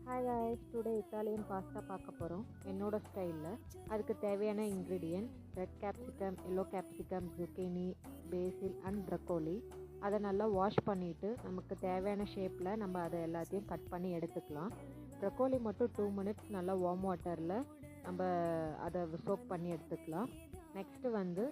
Hi guys, today Italian pasta பார்க்க போகிறோம் என்னோட ஸ்டைலில். அதுக்கு தேவையான ingredient red capsicum, yellow capsicum, zucchini, phase and broccoli. அதை நல்லா வாஷ் பண்ணிவிட்டு நமக்கு தேவையான ஷேப்பில் நம்ம அதை எல்லாத்தையும் கட் பண்ணி எடுத்துக்கலாம். ப்ரக்கோலி மட்டும் 2 மினிட்ஸ் நல்லா வார்ம் வாட்டரில் நம்ம அதை சோக் பண்ணி எடுத்துக்கலாம். நெக்ஸ்ட்டு வந்து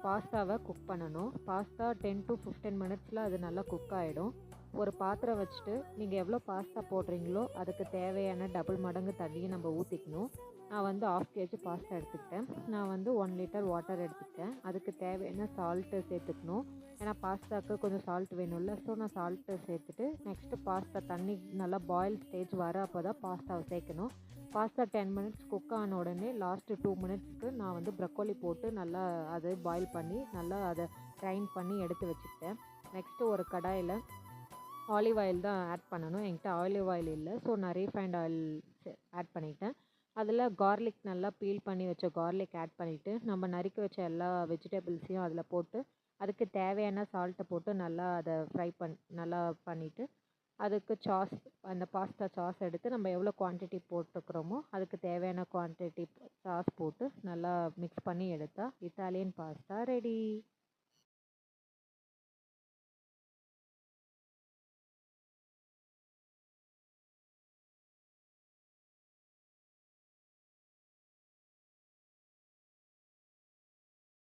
பாஸ்தாவை குக் பண்ணணும். பாஸ்தா 10 to 15 மினிட்ஸில் அது நல்லா குக் ஆகிடும். ஒரு பாத்திரம் வச்சுட்டு நீங்கள் எவ்வளோ பாஸ்தா போடுறீங்களோ அதுக்கு தேவையான டபுள் மடங்கு தண்ணியை நம்ம ஊற்றிக்கணும். நான் வந்து 1/2 kg பாஸ்தா எடுத்துக்கிட்டேன். நான் வந்து 1 லிட்டர் வாட்டர் எடுத்துக்கிட்டேன். அதுக்கு தேவையான சால்ட்டு சேர்த்துக்கணும். ஏன்னா பாஸ்தாவுக்கு கொஞ்சம் சால்ட் வேணும்ல, ஸோ நான் சால்ட்டு சேர்த்துட்டு நெக்ஸ்ட்டு பாஸ்தா தண்ணி நல்லா பாயில் ஸ்டேஜ் வர அப்போ தான் பாஸ்தாவை சேர்க்கணும். பாஸ்தா 10 மினிட்ஸ் குக் ஆன உடனே லாஸ்ட்டு 2 மினிட்ஸ்க்கு நான் வந்து ப்ரக்கோலி போட்டு நல்லா அதை பாயில் பண்ணி நல்லா அதை ட்ரைன் பண்ணி எடுத்து வச்சுக்கிட்டேன். நெக்ஸ்ட்டு ஒரு கடாயில் ஆலிவ் ஆயில் தான் ஆட் பண்ணணும். என்கிட்ட ஆலிவ் ஆயில் இல்லை, ஸோ நான் ரீஃபைண்ட் ஆயில் ஆட் பண்ணிட்டேன். அதில் கார்லிக் நல்லா பீல் பண்ணி வச்ச கார்லிக் ஆட் பண்ணிவிட்டு நம்ம நறுக்கி வச்ச எல்லா வெஜிடபிள்ஸையும் அதில் போட்டு அதுக்கு தேவையான சால்ட்டை போட்டு நல்லா அதை நல்லா பண்ணிவிட்டு அதுக்கு சாஸ், அந்த பாஸ்தா சாஸ் எடுத்து நம்ம எவ்வளோ குவான்டிட்டி போட்டுக்கிறோமோ அதுக்கு தேவையான குவான்டிட்டி சாஸ் போட்டு நல்லா மிக்ஸ் பண்ணி எடுத்தால் இத்தாலியன் பாஸ்தா ரெடி.